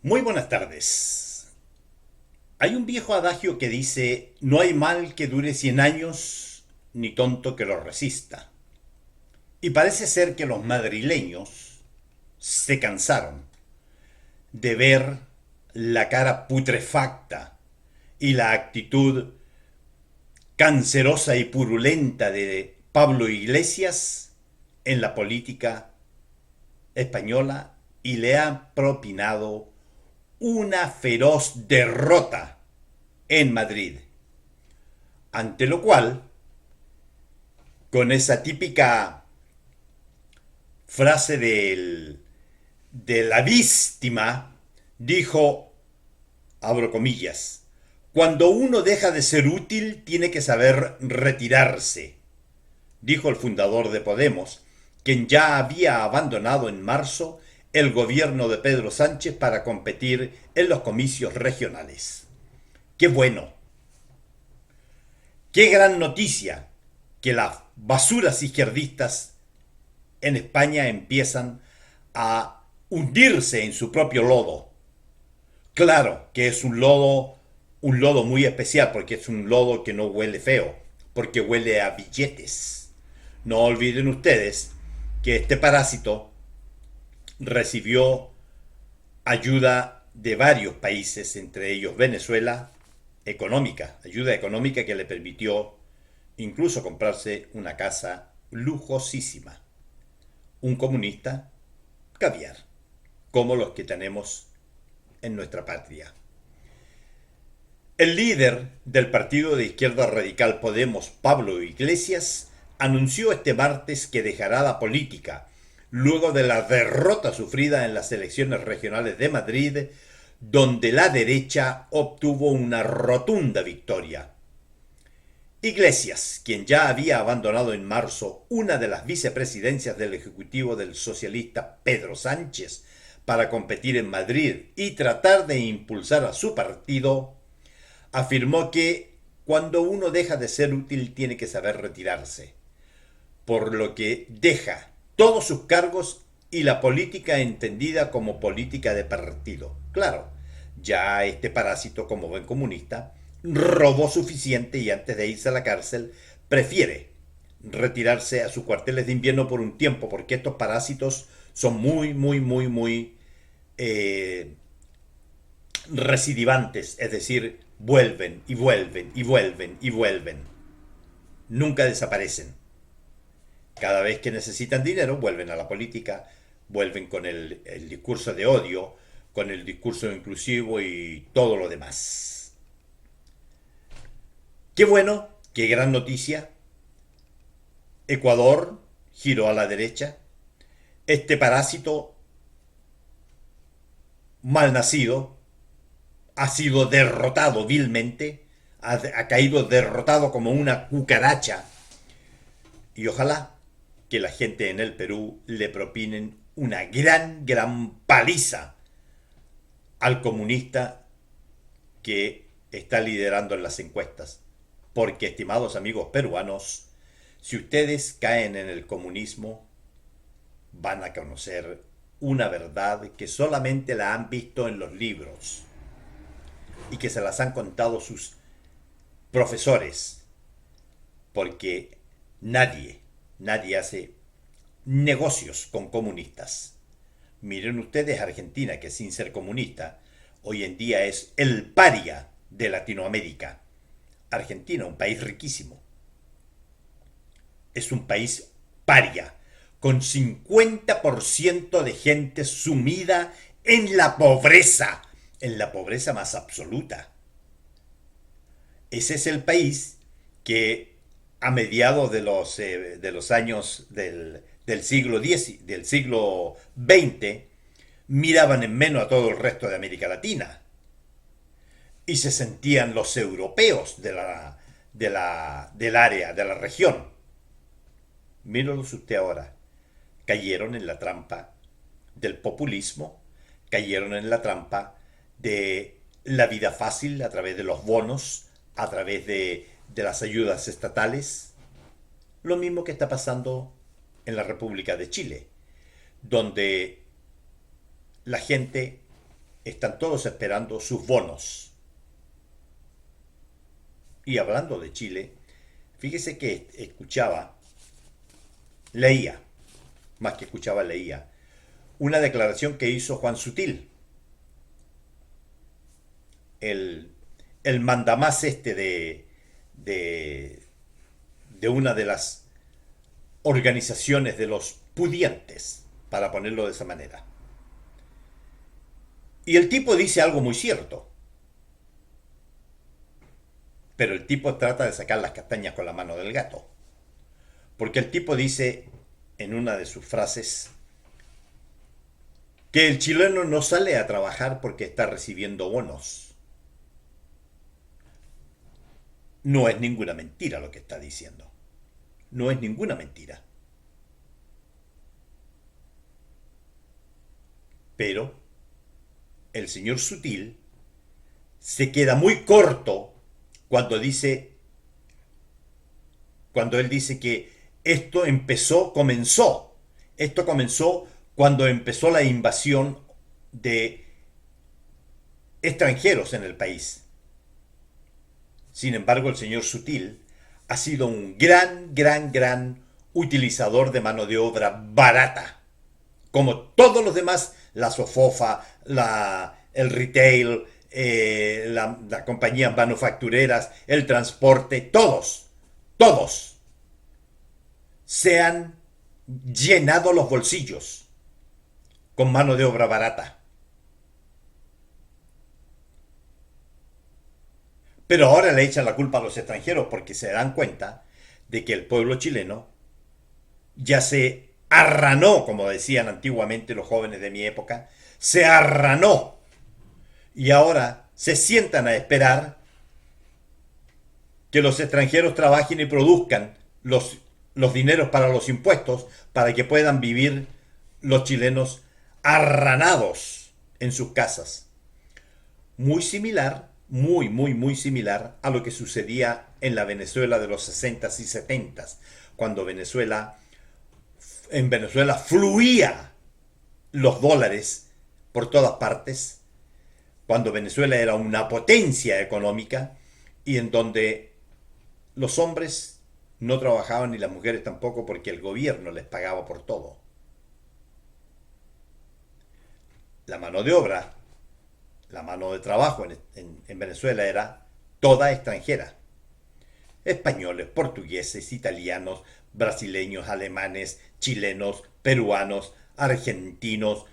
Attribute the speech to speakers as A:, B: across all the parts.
A: Muy buenas tardes. Hay un viejo adagio que dice, no hay mal que dure 100 años, ni tonto que lo resista. Y parece ser que los madrileños se cansaron de ver la cara putrefacta y la actitud cancerosa y purulenta de Pablo Iglesias en la política española y le han propinado una feroz derrota en Madrid. Ante lo cual, con esa típica frase de la víctima, dijo, abro comillas, cuando uno deja de ser útil tiene que saber retirarse, dijo el fundador de Podemos, quien ya había abandonado en marzo el gobierno de Pedro Sánchez para competir en los comicios regionales. ¡Qué bueno! ¡Qué gran noticia! Que las basuras izquierdistas en España empiezan a hundirse en su propio lodo. Claro que es un lodo muy especial, porque es un lodo que no huele feo, porque huele a billetes. No olviden ustedes que este parásito recibió ayuda de varios países, entre ellos Venezuela, económica, ayuda económica que le permitió incluso comprarse una casa lujosísima. Un comunista caviar, como los que tenemos en nuestra patria. El líder del partido de izquierda radical Podemos, Pablo Iglesias, anunció este martes que dejará la política luego de la derrota sufrida en las elecciones regionales de Madrid, donde la derecha obtuvo una rotunda victoria. Iglesias, quien ya había abandonado en marzo una de las vicepresidencias del Ejecutivo del socialista Pedro Sánchez para competir en Madrid y tratar de impulsar a su partido, afirmó que cuando uno deja de ser útil tiene que saber retirarse, por lo que deja todos sus cargos y la política entendida como política de partido. Claro, ya este parásito, como buen comunista, robó suficiente y antes de irse a la cárcel prefiere retirarse a sus cuarteles de invierno por un tiempo, porque estos parásitos son muy eh, recidivantes, es decir, vuelven y vuelven y vuelven y vuelven. Nunca desaparecen. Cada vez que necesitan dinero, vuelven a la política, vuelven con el discurso de odio, con el discurso inclusivo y todo lo demás. Qué bueno, qué gran noticia. Ecuador giró a la derecha. Este parásito mal nacido ha sido derrotado vilmente, ha caído derrotado como una cucaracha. Y ojalá que la gente en el Perú le propinen una gran paliza al comunista que está liderando en las encuestas. Porque, estimados amigos peruanos, si ustedes caen en el comunismo, van a conocer una verdad que solamente la han visto en los libros y que se las han contado sus profesores, porque nadie hace negocios con comunistas. Miren ustedes Argentina, que sin ser comunista, hoy en día es el paria de Latinoamérica. Argentina, un país riquísimo, es un país paria, con 50% de gente sumida en la pobreza más absoluta. Ese es el país que a mediados de los años del siglo X, del siglo XX, miraban en menos a todo el resto de América Latina y se sentían los europeos del área, de la región. Mírenlos usted ahora. Cayeron en la trampa del populismo, cayeron en la trampa de la vida fácil a través de los bonos, a través de las ayudas estatales. Lo mismo que está pasando en la República de Chile, donde la gente están todos esperando sus bonos. Y hablando de Chile, fíjese que leía, más que escuchaba, leía, una declaración que hizo Juan Sutil, el, el mandamás de, de una de las organizaciones de los pudientes, para ponerlo de esa manera. Y el tipo dice algo muy cierto, pero el tipo trata de sacar las castañas con la mano del gato. Porque el tipo dice en una de sus frases que el chileno no sale a trabajar porque está recibiendo bonos. No es ninguna mentira lo que está diciendo. No es ninguna mentira. Pero el señor Sutil se queda muy corto cuando cuando él dice que esto comenzó cuando empezó la invasión de extranjeros en el país. Sin embargo, el señor Sutil ha sido un gran utilizador de mano de obra barata. Como todos los demás, la SOFOFA, el retail, la compañías manufactureras, el transporte, todos se han llenado los bolsillos con mano de obra barata. Pero ahora le echan la culpa a los extranjeros porque se dan cuenta de que el pueblo chileno ya se arranó, como decían antiguamente los jóvenes de mi época, se arranó. Y ahora se sientan a esperar que los extranjeros trabajen y produzcan los dineros para los impuestos para que puedan vivir los chilenos arranados en sus casas. Muy similar, muy similar a lo que sucedía en la Venezuela de los 60s y 70s, cuando en Venezuela fluía los dólares por todas partes, cuando Venezuela era una potencia económica y en donde los hombres no trabajaban y las mujeres tampoco porque el gobierno les pagaba por todo. La mano de obra, la mano de trabajo en Venezuela era toda extranjera. Españoles, portugueses, italianos, brasileños, alemanes, chilenos, peruanos, argentinos,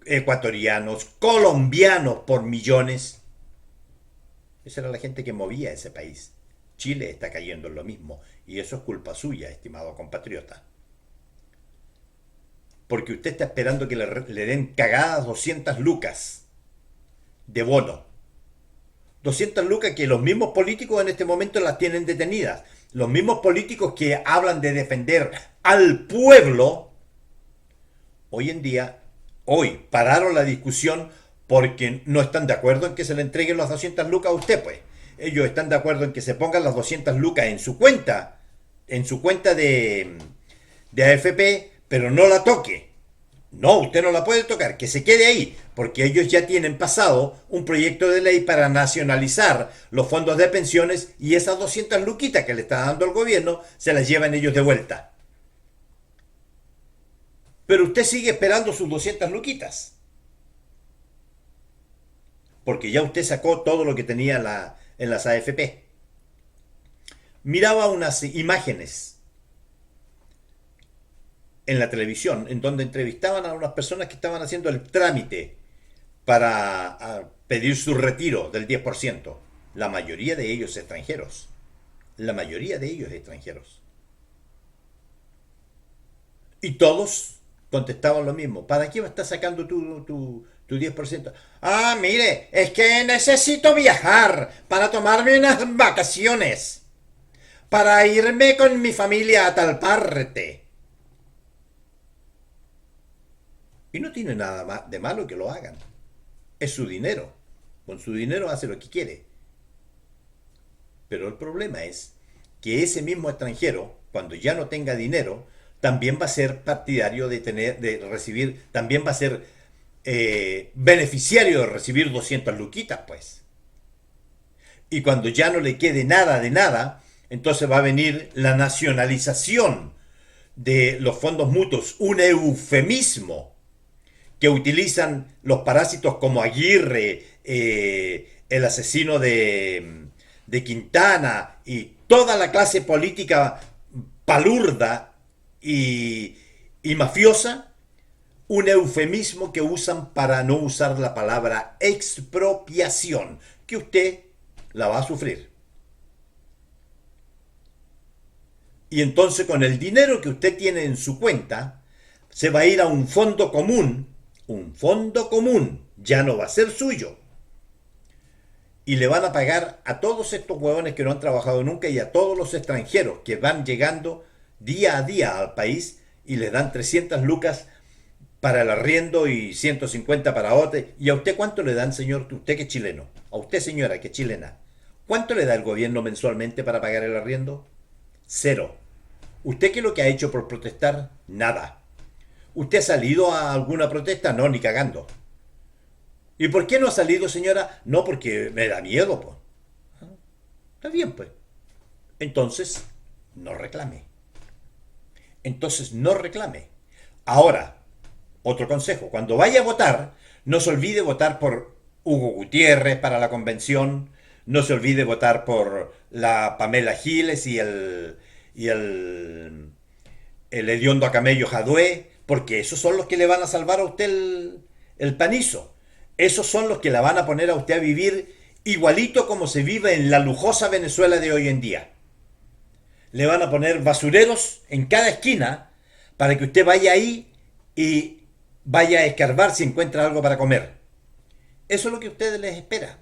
A: ecuatorianos, colombianos por millones. Esa era la gente que movía ese país. Chile está cayendo en lo mismo y eso es culpa suya, estimado compatriota. Porque usted está esperando que le den cagadas 200 lucas de bono. 200 lucas que los mismos políticos en este momento las tienen detenidas. Los mismos políticos que hablan de defender al pueblo, hoy pararon la discusión porque no están de acuerdo en que se le entreguen las 200 lucas a usted, pues. Ellos están de acuerdo en que se pongan las 200 lucas en su cuenta de AFP, pero no la toque. No, usted no la puede tocar, que se quede ahí, porque ellos ya tienen pasado un proyecto de ley para nacionalizar los fondos de pensiones y esas 200 luquitas que le está dando el gobierno se las llevan ellos de vuelta. Pero usted sigue esperando sus 200 luquitas, porque ya usted sacó todo lo que tenía en las AFP. Miraba unas imágenes en la televisión, en donde entrevistaban a unas personas que estaban haciendo el trámite para pedir su retiro del 10%. La mayoría de ellos extranjeros. La mayoría de ellos extranjeros. Y todos contestaban lo mismo. ¿Para qué estás sacando tu 10%? Ah, mire, es que necesito viajar para tomarme unas vacaciones. Para irme con mi familia a tal parte. Y no tiene nada de malo que lo hagan. Es su dinero. Con su dinero hace lo que quiere. Pero el problema es que ese mismo extranjero, cuando ya no tenga dinero, también va a ser partidario de recibir, también va a ser beneficiario de recibir 200 luquitas, pues. Y cuando ya no le quede nada de nada, entonces va a venir la nacionalización de los fondos mutuos, un eufemismo que utilizan los parásitos como Aguirre, el asesino de Quintana y toda la clase política palurda y mafiosa, un eufemismo que usan para no usar la palabra expropiación, que usted la va a sufrir. Y entonces con el dinero que usted tiene en su cuenta, se va a ir a un fondo común, ya no va a ser suyo. Y le van a pagar a todos estos huevones que no han trabajado nunca y a todos los extranjeros que van llegando día a día al país y les dan 300 lucas para el arriendo y 150 para otro. ¿Y a usted cuánto le dan, señor? Usted que es chileno. A usted, señora, que es chilena. ¿Cuánto le da el gobierno mensualmente para pagar el arriendo? 0. ¿Usted qué es lo que ha hecho por protestar? Nada. ¿Usted ha salido a alguna protesta? No, ni cagando. ¿Y por qué no ha salido, señora? No, porque me da miedo, pues. Está bien, pues. Entonces, no reclame. Ahora, otro consejo. Cuando vaya a votar, no se olvide votar por Hugo Gutiérrez para la convención. No se olvide votar por la Pamela Giles y el hediondo a camello Jadue, porque esos son los que le van a salvar a usted el panizo. Esos son los que la van a poner a usted a vivir igualito como se vive en la lujosa Venezuela de hoy en día. Le van a poner basureros en cada esquina para que usted vaya ahí y vaya a escarbar si encuentra algo para comer. Eso es lo que a ustedes les espera.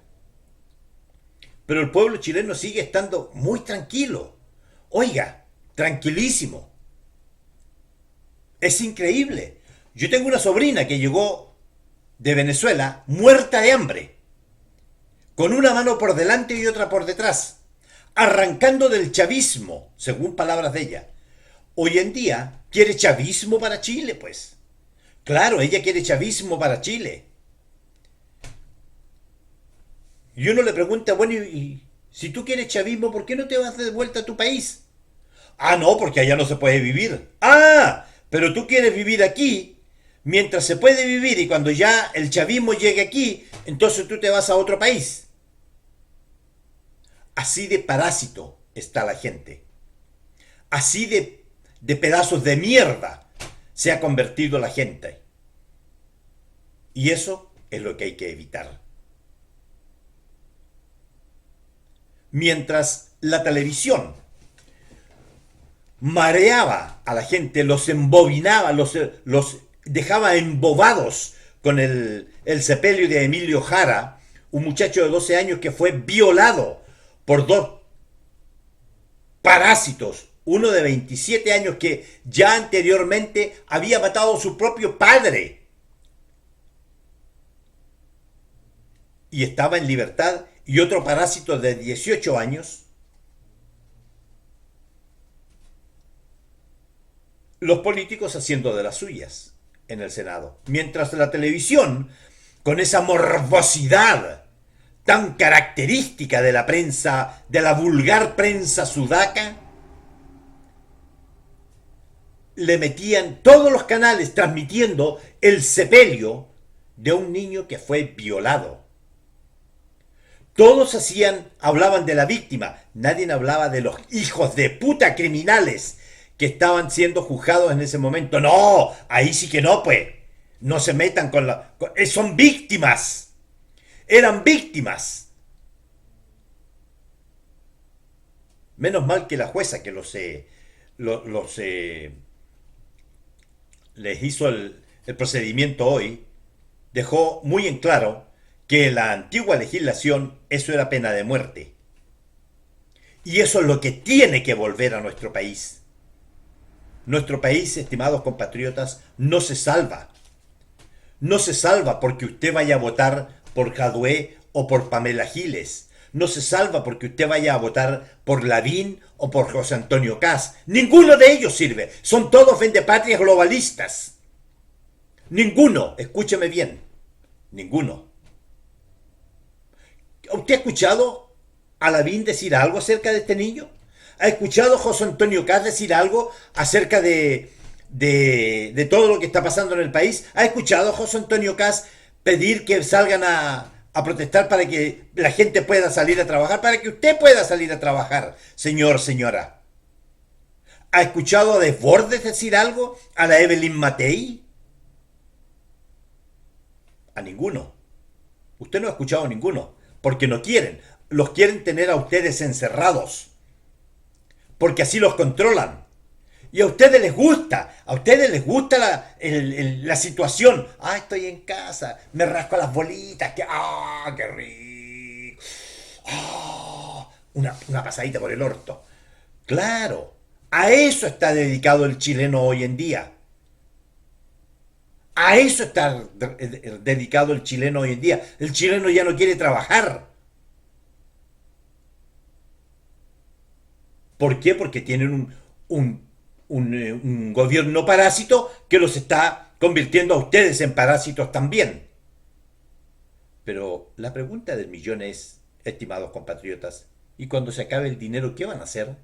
A: Pero el pueblo chileno sigue estando muy tranquilo. Oiga, tranquilísimo. Es increíble. Yo tengo una sobrina que llegó de Venezuela muerta de hambre, con una mano por delante y otra por detrás, arrancando del chavismo, según palabras de ella. Hoy en día quiere chavismo para Chile, pues. Claro, ella quiere chavismo para Chile. Y uno le pregunta, bueno, y si tú quieres chavismo, ¿por qué no te vas de vuelta a tu país? Ah, no, porque allá no se puede vivir. Ah, pero tú quieres vivir aquí, mientras se puede vivir, y cuando ya el chavismo llegue aquí, entonces tú te vas a otro país. Así de parásito está la gente. Así de pedazos de mierda se ha convertido la gente. Y eso es lo que hay que evitar. Mientras la televisión mareaba a la gente, los embobinaba, los dejaba embobados con el sepelio de Emilio Jara, un muchacho de 12 años que fue violado por dos parásitos, uno de 27 años que ya anteriormente había matado a su propio padre y estaba en libertad, y otro parásito de 18 años. Los políticos haciendo de las suyas en el Senado, mientras la televisión, con esa morbosidad tan característica de la prensa, de la vulgar prensa sudaca, le metían todos los canales transmitiendo el sepelio de un niño que fue violado. Todos hablaban de la víctima, nadie hablaba de los hijos de puta criminales que estaban siendo juzgados en ese momento. No, ahí sí que no, pues. No se metan son víctimas. Eran víctimas. Menos mal que la jueza que les hizo el procedimiento hoy, dejó muy en claro que en la antigua legislación eso era pena de muerte. Y eso es lo que tiene que volver a nuestro país. Nuestro país, estimados compatriotas, no se salva. No se salva porque usted vaya a votar por Jadue o por Pamela Giles. No se salva porque usted vaya a votar por Lavín o por José Antonio Kast. Ninguno de ellos sirve. Son todos vendepatrias globalistas. Ninguno, escúcheme bien. Ninguno. ¿Usted ha escuchado a Lavín decir algo acerca de este niño? ¿Ha escuchado a José Antonio Caz decir algo acerca de todo lo que está pasando en el país? ¿Ha escuchado a José Antonio Caz pedir que salgan a protestar para que la gente pueda salir a trabajar, para que usted pueda salir a trabajar, señor, señora? ¿Ha escuchado a Desbordes decir algo? ¿A la Evelyn Matei? A ninguno. Usted no ha escuchado a ninguno, porque no quieren. Los quieren tener a ustedes encerrados, porque así los controlan. Y a ustedes les gusta la situación. Ah, estoy en casa, me rasco las bolitas, qué rico. Una pasadita por el orto. Claro, a eso está dedicado el chileno hoy en día. A eso está dedicado el chileno hoy en día. El chileno ya no quiere trabajar. ¿Por qué? Porque tienen un gobierno parásito que los está convirtiendo a ustedes en parásitos también. Pero la pregunta del millón es, estimados compatriotas, ¿y cuando se acabe el dinero qué van a hacer?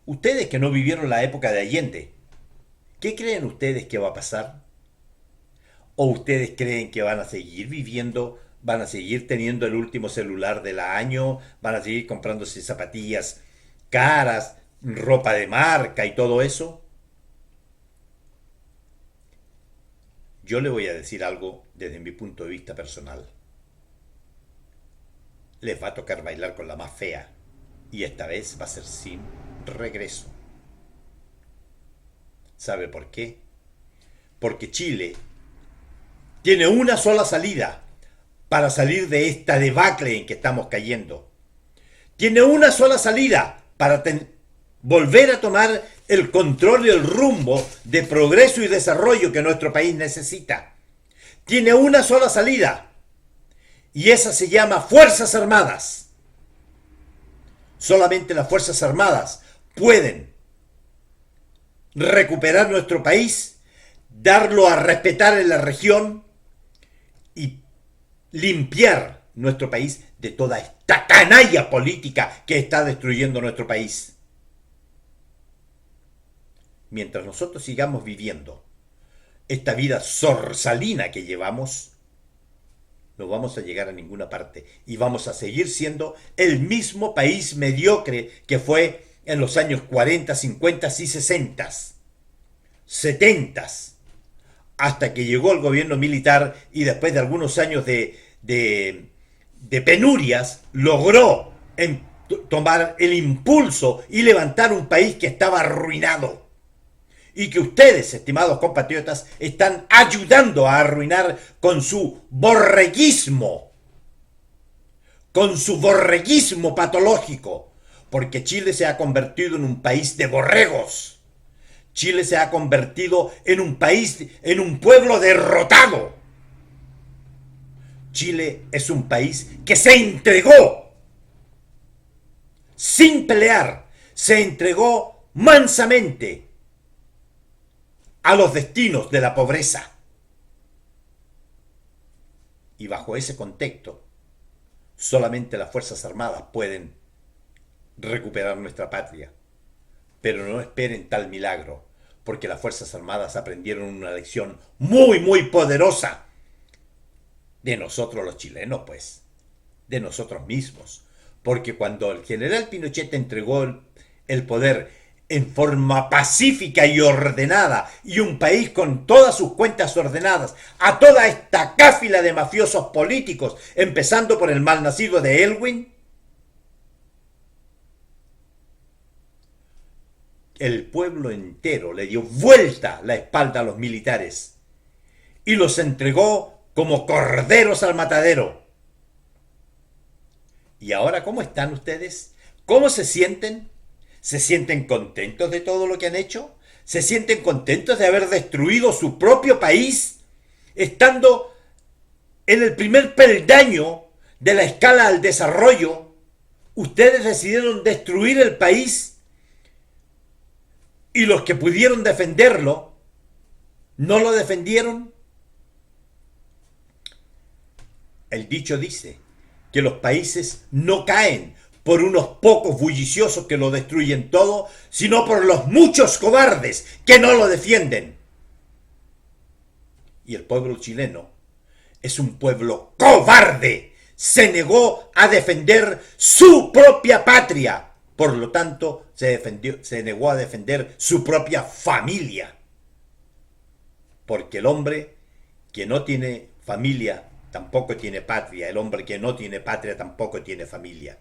A: Ustedes que no vivieron la época de Allende, ¿qué creen ustedes que va a pasar? ¿O ustedes creen que van a seguir viviendo, van a seguir teniendo el último celular del año, van a seguir comprándose zapatillas caras, ropa de marca y todo eso? Yo le voy a decir algo desde mi punto de vista personal. Les va a tocar bailar con la más fea, y esta vez va a ser sin regreso. ¿Sabe por qué? Porque Chile tiene una sola salida para salir de esta debacle en que estamos cayendo. Tiene una sola salida para volver a tomar el control y el rumbo de progreso y desarrollo que nuestro país necesita. Tiene una sola salida, y esa se llama Fuerzas Armadas. Solamente las Fuerzas Armadas pueden recuperar nuestro país, darlo a respetar en la región y limpiar nuestro país de toda esta canalla política que está destruyendo nuestro país. Mientras nosotros sigamos viviendo esta vida sorsalina que llevamos, no vamos a llegar a ninguna parte y vamos a seguir siendo el mismo país mediocre que fue en los años 40, 50 y 60, 70, hasta que llegó el gobierno militar y después de algunos años de penurias logró tomar el impulso y levantar un país que estaba arruinado. Y que ustedes, estimados compatriotas, están ayudando a arruinar con su borreguismo patológico, porque Chile se ha convertido en un país de borregos. Chile se ha convertido en un país, en un pueblo derrotado. Chile es un país que se entregó sin pelear, se entregó mansamente a los destinos de la pobreza. Y bajo ese contexto, solamente las Fuerzas Armadas pueden recuperar nuestra patria. Pero no esperen tal milagro, porque las Fuerzas Armadas aprendieron una lección muy, muy poderosa de nosotros los chilenos, pues, de nosotros mismos. Porque cuando el general Pinochet entregó el poder en forma pacífica y ordenada, y un país con todas sus cuentas ordenadas, a toda esta cáfila de mafiosos políticos, empezando por el malnacido de Elwin, el pueblo entero le dio vuelta la espalda a los militares y los entregó como corderos al matadero. ¿Y ahora cómo están ustedes? ¿Cómo se sienten? ¿Se sienten contentos de todo lo que han hecho? ¿Se sienten contentos de haber destruido su propio país? Estando en el primer peldaño de la escala al desarrollo, ustedes decidieron destruir el país, y los que pudieron defenderlo no lo defendieron. El dicho dice que los países no caen por unos pocos bulliciosos que lo destruyen todo, sino por los muchos cobardes que no lo defienden. Y el pueblo chileno es un pueblo cobarde. Se negó a defender su propia patria. Por lo tanto, se negó a defender su propia familia. Porque el hombre que no tiene familia tampoco tiene patria. El hombre que no tiene patria tampoco tiene familia.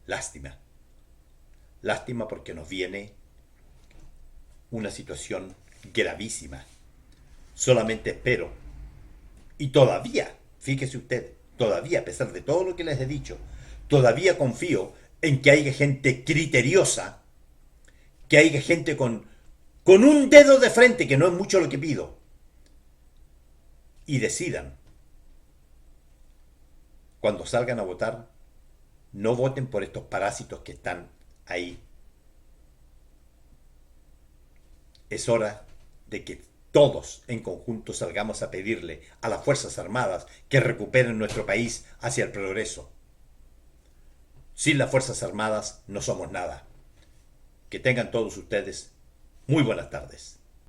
A: Lástima. Lástima porque nos viene una situación gravísima. Solamente espero, y todavía, fíjese usted, todavía, a pesar de todo lo que les he dicho, todavía confío en que haya gente criteriosa, que haya gente con un dedo de frente, que no es mucho lo que pido, y decidan, cuando salgan a votar, no voten por estos parásitos que están ahí. Es hora de que todos en conjunto salgamos a pedirle a las Fuerzas Armadas que recuperen nuestro país hacia el progreso. Sin las Fuerzas Armadas no somos nada. Que tengan todos ustedes muy buenas tardes.